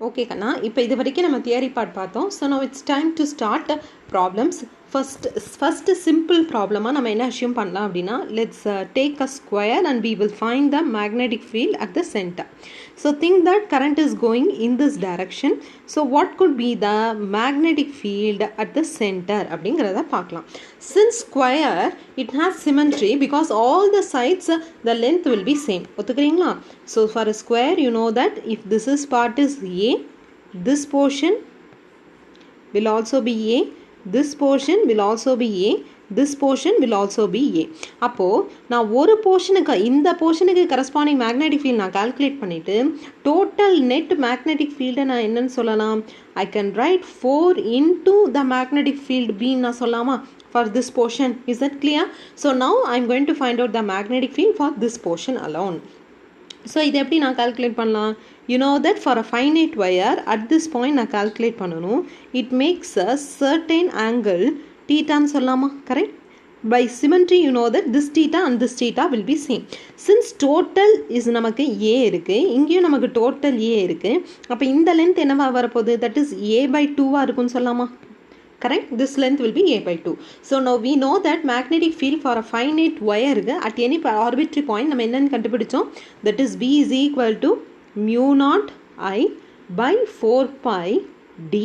Okay கண்ணா, இப்போ இது வரைக்கும் நம்ம தியரி பார்ட் பார்த்தோம். So now it's time to start problems. First simple ப்ராப்ளமாக நம்ம என்ன அஷ்யூம் பண்ணலாம் அப்படின்னா, let's take a square and we will find the magnetic field at the center. So think that current is going in this direction. So what could be the magnetic field at the center அப்படிங்கிறத பார்க்கலாம். Since square it has symmetry because all the sides the length will be same. ஒத்துக்கிறீங்களா? So for a square you know that if this is part is A, this portion will also be A, this portion will also be A, this portion will also be A. அப்போது நான் ஒரு போர்ஷனுக்கு இந்த போர்ஷனுக்கு corresponding magnetic field நான் calculate பண்ணிவிட்டு total net magnetic ஃபீல்டை நான் என்னென்னு சொல்லலாம், I can write 4 into the magnetic field B நான் சொல்லலாமா for this portion. Is that clear? So now I am going to find out the magnetic field for this portion alone. So இது எப்படி நான் calculate பண்ணலாம்? You know that for a finite wire at this point நான் calculate பண்ணணும். It makes a certain angle தீட்டான்னு சொல்லலாமா? Correct. By symmetry you know that this theta and this theta will be same. Since total is நமக்கு A இருக்குது, இங்கேயும் நமக்கு total ஏ இருக்குது. அப்போ இந்த லென்த் என்னவா வரப்போகுது? தட் இஸ் ஏ பை 2வாக இருக்குன்னு சொல்லலாமா? Correct. This length will be A by 2. So now we know that magnetic field for a finite wire at any arbitrary point நம்ம என்னன்னு கண்டுபிடிச்சோம், that is B is equal to mu naught I by 4 pi D,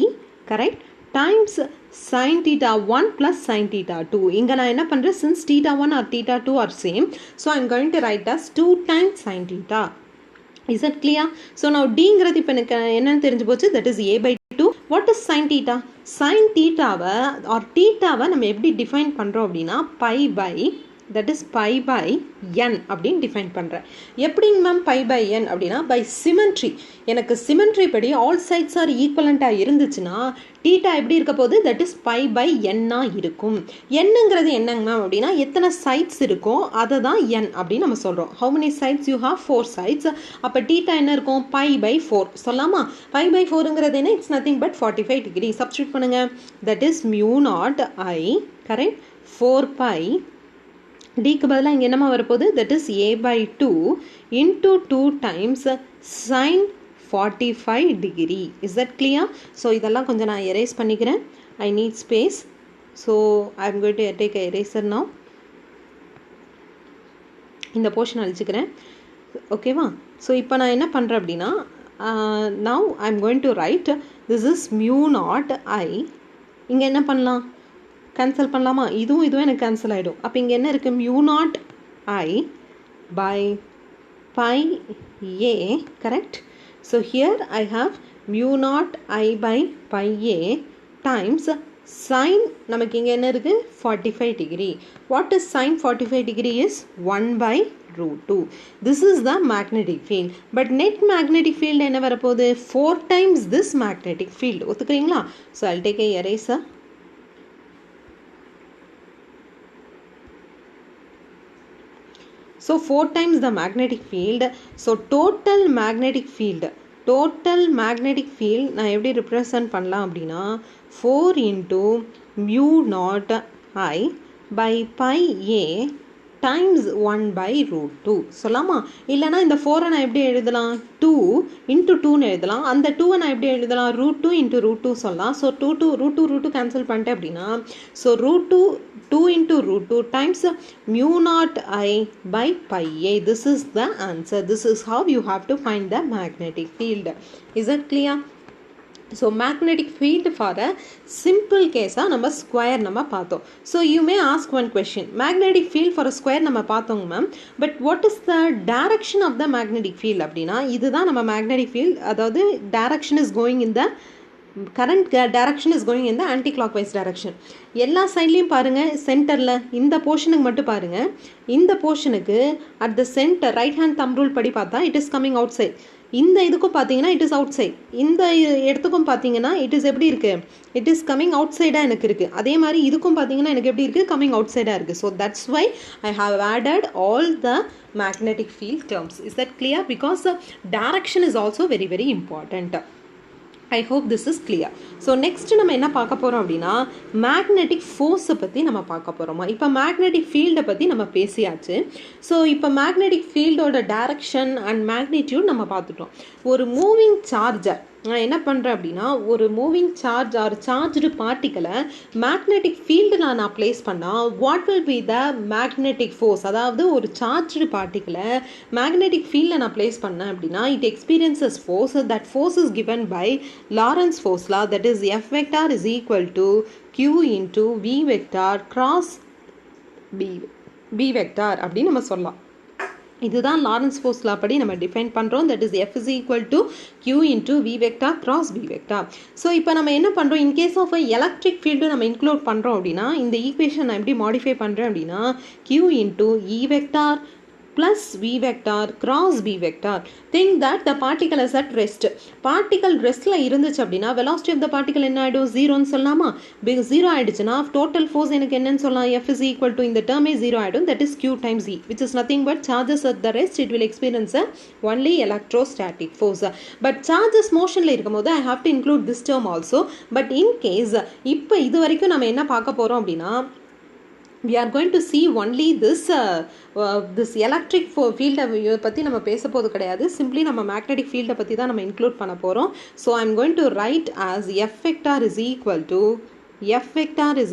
correct, times sin theta 1 plus sin theta 2. இங்க நான் என்ன பண்றேன், since theta 1 or theta 2 are same, so I am going to write as 2 times sin theta. Is that clear? So now D ங்கிறது இப்போ எனக்கு என்னன்னு தெரிஞ்சு போச்சு, that is A by 2. What is sin theta? Sin thetaவை or thetaவை நம்ம எப்படி define பண்ணுறோம் அப்படின்னா pi by, that is pi by n அப்படின்னு டிஃபைன் பண்ணுறேன். எப்படிங்க மேம் pi by n அப்படின்னா பை சிமெட்ரி. எனக்கு சிமெட்ரி படி ஆல் சைட்ஸ் ஆர் ஈக்குவலண்ட்டாக இருந்துச்சுன்னா தீட்டா எப்படி இருக்க போகுது, தட் இஸ் pi by n-ஆக இருக்கும். என்னங்கிறது என்னங்க மேம் அப்படின்னா எத்தனை சைட்ஸ் இருக்கோ அதை தான் n அப்படின்னு நம்ம சொல்கிறோம். how many sides you have? 4 sides. அப்போ தீட்டா என்ன இருக்கும்? pi by 4 சொல்லாமா? pi by 4ங்கிறது என்ன? It's nothing but 45 degree. Substitute பண்ணுங்க. That is mu naught I, correct, 4 pi டிக்கு பதிலாக இங்கே என்னமா வரப்போகுது, that is A by 2 into 2 times sin 45 degree. Is that clear? So இதெல்லாம் கொஞ்சம் நான் எரேஸ் பண்ணிக்கிறேன். I need space. So I am going to take a eraser now. இந்த போர்ஷன் அழிச்சுக்கிறேன். ஓகேவா? ஸோ இப்போ நான் என்ன பண்ணுறேன் அப்படின்னா, now I am going to write this is mu naught I. இங்கே என்ன பண்ணலாம், கேன்சல் பண்ணலாமா? இதுவும் எனக்கு கேன்சல் ஆகிடும். அப்போ இங்கே என்ன இருக்குது, mu naught I by pi A, correct? So here I have mu naught I by pi A times sin, நமக்கு இங்கே என்ன இருக்குது, 45 degree. What is sin 45 degree is 1 by root 2. This is the magnetic field. But net magnetic field என்ன வரப்போகுது, 4 times this magnetic field. ஒத்துக்கிறீங்களா? So I'll take a eraser. So 4 times the magnetic field. So total magnetic field நான் எப்படி represent பண்ணலாம் அப்படின்னா 4 into mu naught I by pi A times 1 by root 2 சொல்லாமா? இல்லைனா இந்த 4 நான் எப்படி எழுதலாம், 2 into 2ன்னு எழுதலாம். அந்த 2 நான் எப்படி எழுதலாம், root 2 into root 2 சொல்லலாம். ஸோ root 2 கேன்சல் பண்ணிட்டேன் அப்படின்னா, so root 2 into root 2 times mu naught I by pi A. This is the answer. This is how you have to find the magnetic field. Is that clear? So magnetic field for a simple கேஸாக நம்ம square நம்ம பார்த்தோம். So you may ask one question, magnetic field for a square நம்ம பார்த்தோங்க ma'am, but what is the direction of the magnetic field அப்படின்னா, இதுதான் நம்ம magnetic field, அதாவது direction is going in the current direction is going in the anti-clockwise direction. எல்லா சைட்லேயும் பாருங்கள், சென்டரில் இந்த போர்ஷனுக்கு மட்டும் பாருங்கள், இந்த போர்ஷனுக்கு at the centre right hand thumb rule படி பார்த்தா it is coming outside. இந்த இதுக்கும் பார்த்தீங்கன்னா இட் இஸ் அவுட் சைட். இந்த இடத்துக்கும் பார்த்தீங்கன்னா இட் இஸ் எப்படி இருக்குது, இட் இஸ் கம்மிங் அவுட் சைடாக எனக்கு இருக்குது. அதே மாதிரி இதுக்கும் பார்த்தீங்கன்னா எனக்கு எப்படி இருக்குது, கம்மிங் அவுட் சைடாக இருக்குது. So that's why I have added all the magnetic field terms. Is that clear? Because the direction is also very very important. I hope this is clear. So next நம்ம என்ன பார்க்க போகிறோம் அப்படின்னா, மேக்னெட்டிக் ஃபோர்ஸை பற்றி நம்ம பார்க்க போகிறோமா. இப்போ மேக்னெட்டிக் ஃபீல்டை பற்றி நம்ம பேசியாச்சு. ஸோ இப்போ மேக்னெட்டிக் ஃபீல்டோட டைரக்ஷன் அண்ட் மேக்னிடியூட் நம்ம பார்த்துட்டோம். ஒரு மூவிங் சார்ஜர் நான் என்ன பண்ணுறேன் அப்படின்னா ஒரு மூவிங் சார்ஜ் ஆர் சார்ஜ்டு பார்ட்டிக்கலை மேக்னெட்டிக் ஃபீல்டு நான் ப்ளேஸ் பண்ணால் what will be the magnetic force, அதாவது ஒரு சார்ஜ்டு பார்ட்டிக்கலை மேக்னெட்டிக் ஃபீல்டில் நான் ப்ளேஸ் பண்ணேன் அப்படின்னா it experiences force. That force is given by Lorentz force law, that is F vector is equal to Q into V vector cross B vector அப்படின்னு நம்ம சொல்லலாம். இதுதான் லாரன்ஸ் ஃபோர்ஸ் லா படி நம்ம டிஃபைன் பண்ணுறோம். That is F is equal to Q into V vector cross B vector. So இப்போ நம்ம என்ன பண்ணுறோம், in case of electric field நம்ம இன்க்ளூட் பண்ணுறோம் அப்படின்னா இந்த ஈக்குவேஷன் நான் எப்படி மாடிஃபை பண்ணுறேன் அப்படின்னா Q into E vector plus V vector cross B vector. Think that the particle is at rest. Particle restல இருந்துச்சு அப்படின்னா velocity of the particle என்ன ஆகிடும், ஜீரோன்னு சொல்லலாமா? பிகாஸ் ஜீரோ ஆகிடுச்சுன்னா டோட்டல் ஃபோர்ஸ் எனக்கு என்னன்னு சொல்லலாம், F is equal to இந்த டேர்மே ஜீரோ ஆகிடும், that is Q times E, which is nothing but charges at the rest. It will experience only electrostatic force. But charges motionல இருக்கும்போது I have to include this term also. But in case இப்போ இது வரைக்கும் நம்ம என்ன பார்க்க போகிறோம் அப்படின்னா we are going to see only this electric field பற்றி நம்ம பேச போது கிடையாது. சிம்பிளி நம்ம மேக்னெட்டிக் ஃபீல்டை பற்றி தான் நம்ம இன்க்ளூட் பண்ண போகிறோம். So I am going to right as F vector is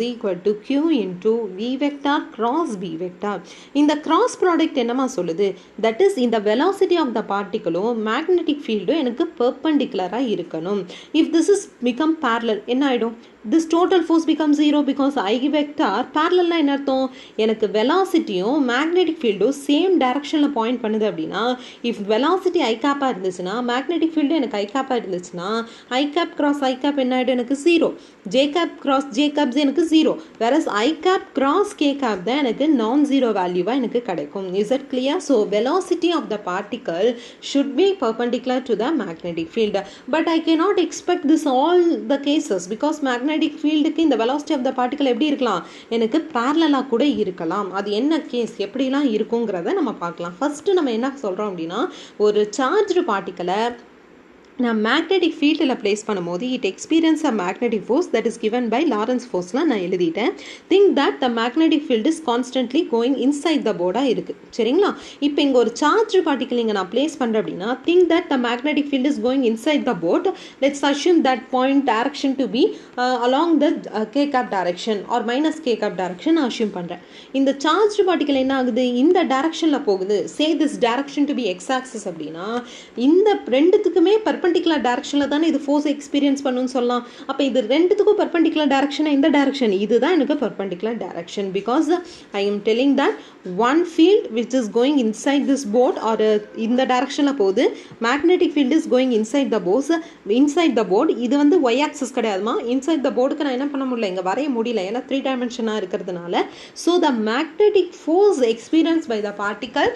equal to Q into V vector cross B vector. இந்த cross product என்னமா சொல்லுது, that is இந்த velocity of the particle magnetic field எனக்கு perpendicular இருக்கணும். If this is become parallel என்ன ஆயிடும், this total force becomes zero because I vector parallel என்ன அர்த்தம், எனக்கு velocityயும் magnetic fieldம் same directionல point பண்ணுது அப்படின்னா if velocity I cap இருந்துச்சுன்னா magnetic field எனக்கு I cap இருந்துச்சுன்னா I cap cross I cap என்ன ஆயிடும், எனக்கு zero. J cap cross J cap எனக்கு zero, whereas I cap cross K cap தான் எனக்கு non zero value எனக்கு கிடைக்கும். Is it clear? So velocity of the particle should be perpendicular to the magnetic field, but I cannot expect this all the cases because magnetic ஃபீல்டுக்கு இந்த velocity of the particle எப்படி இருக்கலாம், எனக்கு parallel கூட இருக்கலாம். அது என்ன கேஸ், எப்படிலாம் இருக்குங்கிறத நம்ம பார்க்கலாம். ஃபர்ஸ்ட் நம்ம என்ன சொல்கிறோம் அப்படின்னா ஒரு சார்ஜ்டு பார்ட்டிக்கலை நான் மேக்னெட்டிக் ஃபீல்டில் ப்ளேஸ் பண்ணும்போது it experience a magnetic force that is given by Lorentz ஃபோர்ஸ்லாம் நான் எழுதிட்டேன். Think that the magnetic field is constantly going inside the போர்டாக இருக்குது. சரிங்களா, இப்போ இங்கே ஒரு சார்ஜ் பார்ட்டிக்கல் இங்கே நான் ப்ளேஸ் பண்ணுறேன் அப்படின்னா think that the magnetic field is going inside the board. Let's assume that point direction to be along the K cap direction or minus K cap direction நான் அஷ்யூம் பண்ணுறேன். இந்த charge particle என்ன ஆகுது, இந்த டைரக்ஷனில் போகுது. Say this direction to be X axis அப்படின்னா இந்த ரெண்டுத்துக்குமே பர்பெண்டிகுலர் டைரக்ஷனில் தானே இது ஃபோர்ஸ் எக்ஸ்பீரியன்ஸ் பண்ணுன்னு சொல்லலாம். அப்போ இது ரெண்டுத்துக்கும் பர்பெண்டிகுலர் டைரக்ஷன் இந்த டைரக்ஷன், இதுதான் எனக்கு perpendicular direction. Because I am telling that one field which is going inside this board or இந்த டைரக்ஷனில் போகுது, magnetic field is going inside the board. இது வந்து ஒய் ஆக்சிஸ் கிடையாதுமா, இன்சைட் த போர்டுக்கு நான் என்ன பண்ண முடியல, இங்கே வரைய முடியல, ஏன்னா 3 டைமென்ஷனாக இருக்கிறதுனால. So the magnetic force experience by the particle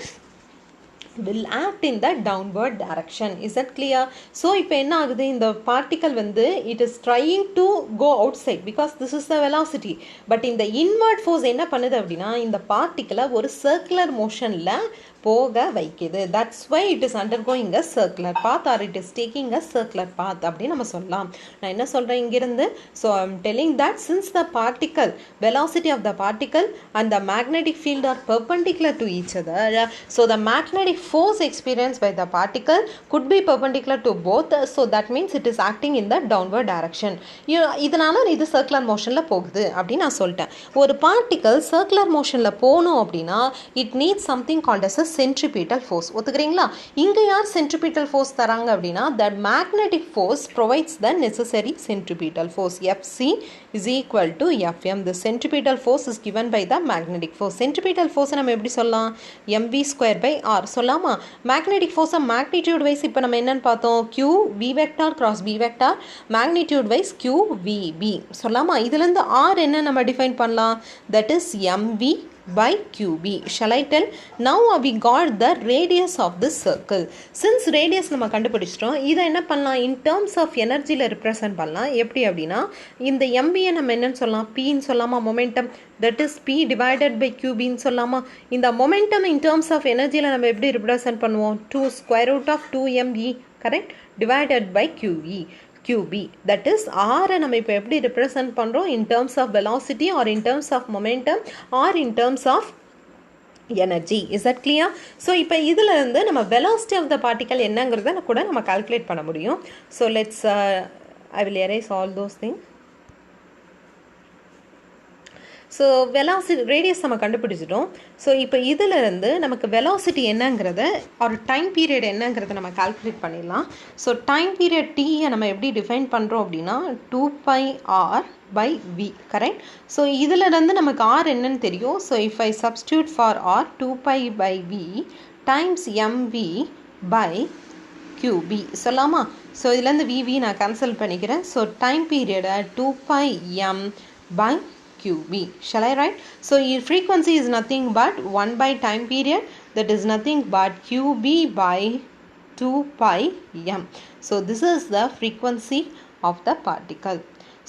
will act in the downward direction. Is that clear? So இப்போ என்ன ஆகுது, இந்த பார்ட்டிக்கல் வந்து it is trying to go outside because this is the velocity. But இந்த inward force என்ன பண்ணுது அப்படின்னா இந்த பார்ட்டிக்கலை ஒரு circular motionல போக வைக்குது. That's why it is undergoing a circular path or it is taking a circular path அப்படின்னு நம்ம சொல்லலாம். நான் என்ன சொல்கிறேன் இங்கிருந்து, so I am telling that since the particle velocity of the particle and the magnetic field are perpendicular to each other, so the magnetic force experienced by the particle could be perpendicular to both, so that means it is acting in the downward direction. இதனால இது circular motionல போகுது அப்படின்னு நான் சொல்லிட்டேன். ஒரு particle circular motionல போகணும் அப்படின்னா it needs something called as a centripetal force. ஒத்துக்கிறீங்களா? இங்க யார் centripetal force தராங்க அப்படின்னா that magnetic force provides the necessary centripetal force. Fc is equal to Fm. The centripetal force is given by the magnetic force. Centripetal force நம்ம எப்படி சொல்லலாம், mv square by r சொல்லாமா. magnetic force magnitude wise இப்போ நம்ம என்னன்னு பார்த்தோம், q v vector cross b vector, magnitude wise q v b சொல்லாமா. இதுலேருந்து r என்ன நம்ம டிஃபைன் பண்ணலாம், that is mv by qb. Shall I tell? Now we got the radius of this circle. Since radius நம்ம கண்டுபிடிச்சிட்டோம், இதை என்ன பண்ணலாம், in terms of எனர்ஜியில் represent பண்ணலாம். எப்படி அப்படின்னா இந்த mb நம்ம என்னன்னு சொல்லலாம், p ன்னு சொல்லலாமா, momentum, that is p divided by qb ன்னு சொல்லலாமா. இந்த momentum in terms of எனர்ஜியில் நம்ம எப்படி represent பண்ணுவோம், 2 square root of 2mv, correct, divided by qb. That is r நம்ம இப்போ எப்படி represent பண்ணுறோம் in terms of velocity or in terms of momentum or in terms of energy. Is that clear? So இப்போ இதில் இருந்து நம்ம velocity of the particle என்னங்கிறத கூட நம்ம கால்குலேட் பண்ண முடியும். So let's I will erase all those thing. So velocity radius நம்ம கண்டுபிடிச்சிட்டோம். ஸோ இப்போ இதிலிருந்து நமக்கு வெலாசிட்டி என்னங்கிறத ஒரு டைம் பீரியட் என்னங்கிறத நம்ம கால்குலேட் பண்ணிடலாம். ஸோ டைம் பீரியட் டீயை நம்ம எப்படி டிஃபைன் பண்ணுறோம் அப்படின்னா 2πr/v, கரெக்ட்? ஸோ இதிலிருந்து நமக்கு ஆர் என்னன்னு தெரியும். So if I substitute for R 2π/v times mv/qb சொல்லாமா? ஸோ இதுலேருந்து விவி நான் கேன்சல் பண்ணிக்கிறேன். ஸோ டைம் பீரியடை 2πm/qb. Shall I write? So your frequency is nothing but 1 by time period, that is nothing but qb by 2πm. So this is the frequency of the particle.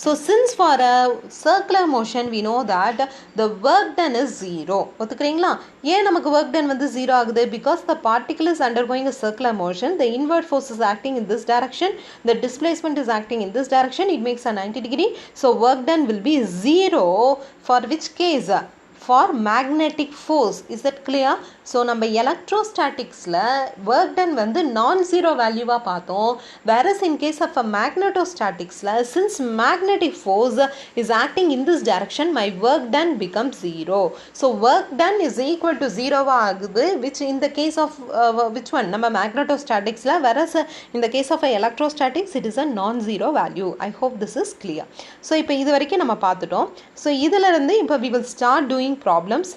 So since for a circular motion we know that the work done is 0. ஒத்துக்கிறீங்களா? ஏன் நமக்கு work done வந்து 0 ஆகுது? Because the particle is undergoing a circular motion, the inward force is acting in this direction, the displacement is acting in this direction, it makes a 90 degree. So work done will be 0 for which case? For magnetic force. Is that clear? So நம்ம எலக்ட்ரோஸ்டாட்டிக்ஸில் work done வந்து நான் zero வேல்யூவாக பார்த்தோம். whereas in case of a magnetostaticsல since magnetic force is acting in this direction, my work done becomes 0. So work done is equal to 0 ஆகுது, which in the case of which one? நம்ம magnetostaticsல, whereas in the case of a electrostatics it is a non-zero value. I hope this is clear. So இப்போ இது வரைக்கும் நம்ம பார்த்துட்டோம். So இதிலிருந்து இப்போ we will start doing problems.